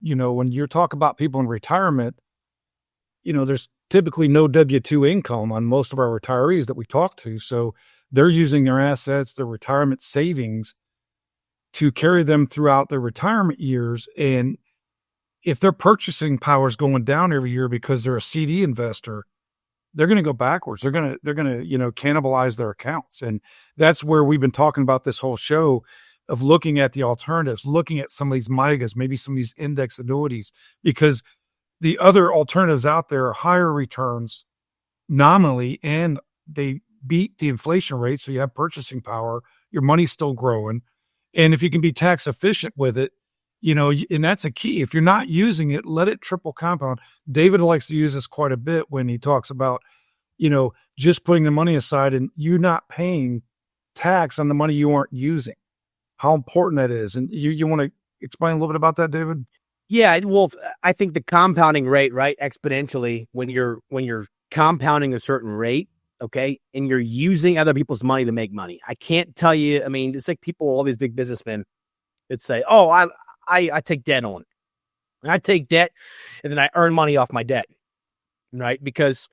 when you talk about people in retirement, there's typically no W-2 income on most of our retirees that we talk to. So they're using their assets, their retirement savings to carry them throughout their retirement years. And if their purchasing power is going down every year because they're a CD investor, they're going to go backwards. They're going to, cannibalize their accounts. And that's where we've been talking about this whole show of looking at the alternatives, looking at some of these MIGAs, maybe some of these index annuities, because the other alternatives out there are higher returns nominally, and they beat the inflation rate. So you have purchasing power, your money's still growing. And if you can be tax efficient with it, and that's a key. If you're not using it, let it triple compound. David likes to use this quite a bit when he talks about, just putting the money aside and you not paying tax on the money you aren't using, how important that is. And you want to explain a little bit about that, David? Yeah, well, I think the compounding rate, right, exponentially, when you're compounding a certain rate, okay, and you're using other people's money to make money. I can't tell you. I mean, it's like all these big businessmen that say, "Oh, I take debt on. I take debt, and then I earn money off my debt," right? Because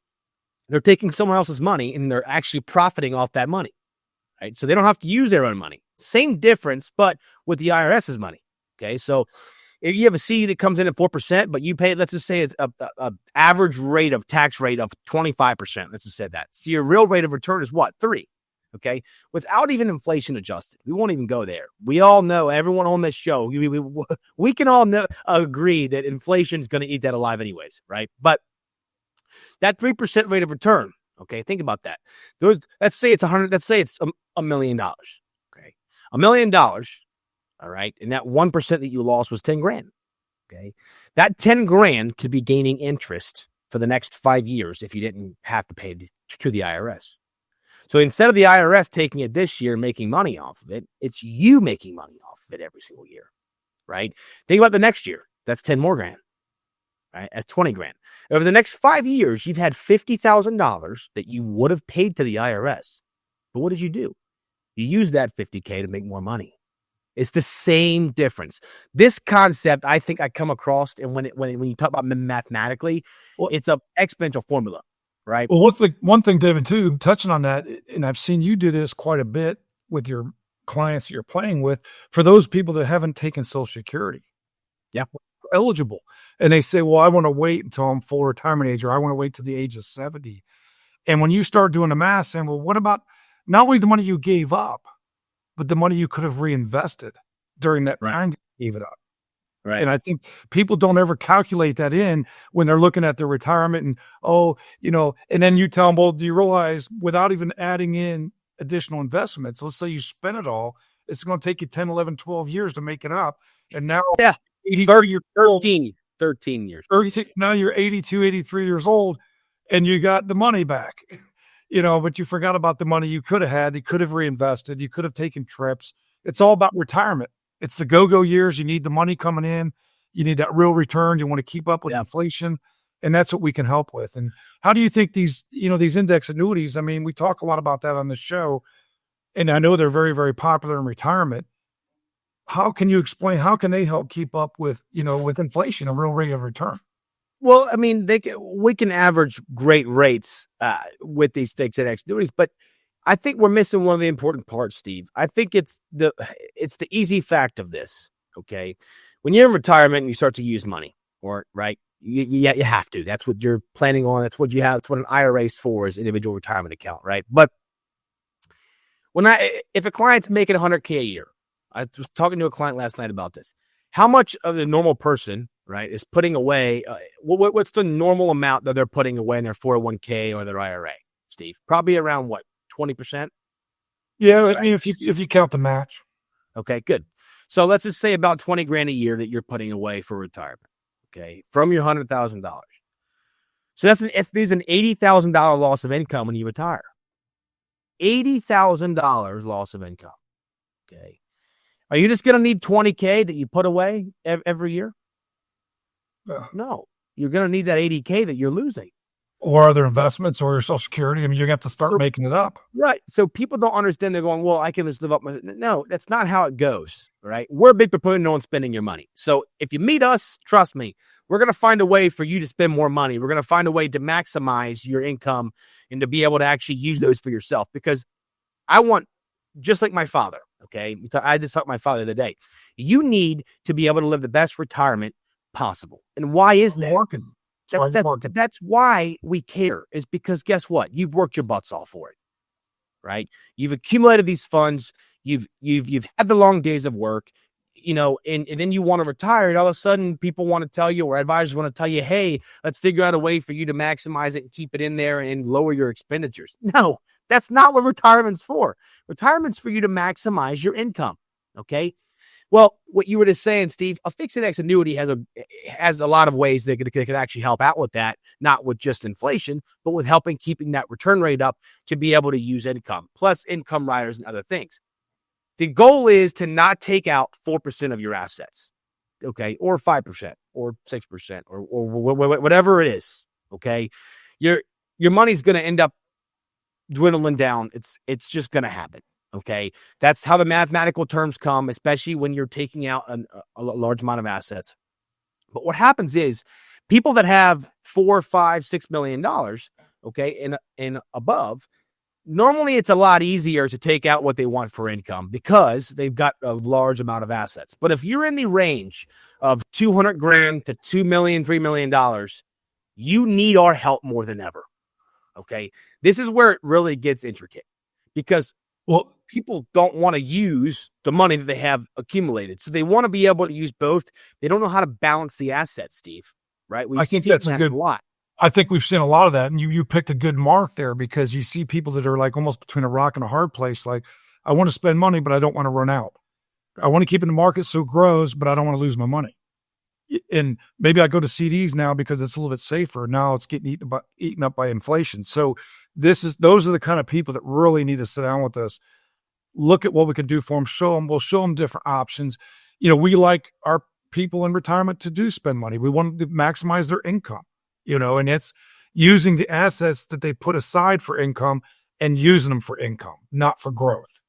they're taking someone else's money and they're actually profiting off that money, right? So they don't have to use their own money. Same difference, but with the IRS's money. Okay, so if you have a CD that comes in at 4%, but you pay, let's just say it's a average rate of tax rate of 25%. Let's just say that. So your real rate of return is what? 3. Okay. Without even inflation adjusted. We won't even go there. We all know, everyone on this show, we can all agree that inflation is going to eat that alive anyways. Right. But that 3% rate of return. Okay. Think about that. Let's say it's $1 million. Okay. $1 million. All right. And that 1% that you lost was 10 grand. Okay. That 10 grand could be gaining interest for the next 5 years if you didn't have to pay to the IRS. So instead of the IRS taking it this year, making money off of it, it's you making money off of it every single year. Right. Think about the next year. That's 10 more grand. Right. That's 20 grand. Over the next 5 years, you've had $50,000 that you would have paid to the IRS. But what did you do? You used that $50K to make more money. It's the same difference. This concept, I think I come across, and when you talk about mathematically, it's an exponential formula, right? Well, what's the one thing, David, too, touching on that, and I've seen you do this quite a bit with your clients that you're playing with, for those people that haven't taken Social Security. Yeah. Eligible. And they say, well, I want to wait until I'm full retirement age, or I want to wait till the age of 70. And when you start doing the math, saying, well, what about not only the money you gave up, but the money you could have reinvested during that time you gave it up. Right. And I think people don't ever calculate that in when they're looking at their retirement and, and then you tell them, well, do you realize without even adding in additional investments, let's say you spend it all, it's going to take you 10, 11, 12 years to make it up. And now 13 years. Now you're 82, 83 years old and you got the money back. But you forgot about the money you could have had. You could have reinvested. You could have taken trips. It's all about retirement. It's the go-go years. You need the money coming in. You need that real return. You want to keep up with inflation. And that's what we can help with. And how do you think these index annuities, I mean, we talk a lot about that on the show, and I know they're very, very popular in retirement. How can you explain, how can they help keep up with inflation, a real rate of return? Well, I mean, we can average great rates with these fixed index annuities, but I think we're missing one of the important parts, Steve. I think it's the easy fact of this. Okay, when you're in retirement and you start to use money, you have to. That's what you're planning on. That's what you have. That's what an IRA is for, is individual retirement account, right? But if a client's making $100K a year, I was talking to a client last night about this. How much of the normal person, right, is putting away? What's the normal amount that they're putting away in their 401K or their IRA, Steve? Probably around what, 20%? Yeah, I mean, if you count the match. Okay, good. So let's just say about 20 grand a year that you're putting away for retirement. Okay, from your $100,000. So there's an $80,000 loss of income when you retire. $80,000 loss of income. Okay. Are you just going to need 20K that you put away every year? No, you're going to need that 80K that you're losing. or other investments or your Social Security. I mean, you have to start So, making it up. right. So people don't understand. They're going, well, I can just live up my. No, that's not how it goes. Right. We're a big proponent on spending your money. So if you meet us, trust me, we're going to find a way for you to spend more money. We're going to find a way to maximize your income and to be able to actually use those for yourself. Because I want, just like my father, okay? I just talked to my father the other day. You need to be able to live the best retirement possible. And why is that? Working. That's why we care, is because guess what? You've worked your butts off for it, right? You've accumulated these funds. You've had the long days of work, and then you want to retire, and all of a sudden people want to tell you, or advisors want to tell you, hey, let's figure out a way for you to maximize it and keep it in there and lower your expenditures. No, that's not what retirement's for. Retirement's for you to maximize your income. Okay. Well, what you were just saying, Steve, a fixed index annuity has a lot of ways that could actually help out with that, not with just inflation, but with helping keeping that return rate up to be able to use income, plus income riders and other things. The goal is to not take out 4% of your assets, okay, or 5% or 6% or whatever it is, okay? Your money's going to end up dwindling down. It's just going to happen, okay? That's how the mathematical terms come, especially when you're taking out a large amount of assets. But what happens is people that have $4, $5, $6 million, okay, and above, normally it's a lot easier to take out what they want for income because they've got a large amount of assets. But if you're in the range of 200 grand to $2 million, $3 million, you need our help more than ever. Okay. This is where it really gets intricate because people don't want to use the money that they have accumulated. So they want to be able to use both. They don't know how to balance the assets, Steve, right? I think that's a lot. I think we've seen a lot of that, and you picked a good mark there because you see people that are like almost between a rock and a hard place. Like, I want to spend money, but I don't want to run out. I want to keep in the market so it grows, but I don't want to lose my money. And maybe I go to CDs now because it's a little bit safer. Now it's getting eaten up by inflation. So those are the kind of people that really need to sit down with us, look at what we can do for them, we'll show them different options. We like our people in retirement to do spend money. We want to maximize their income. And it's using the assets that they put aside for income and using them for income, not for growth.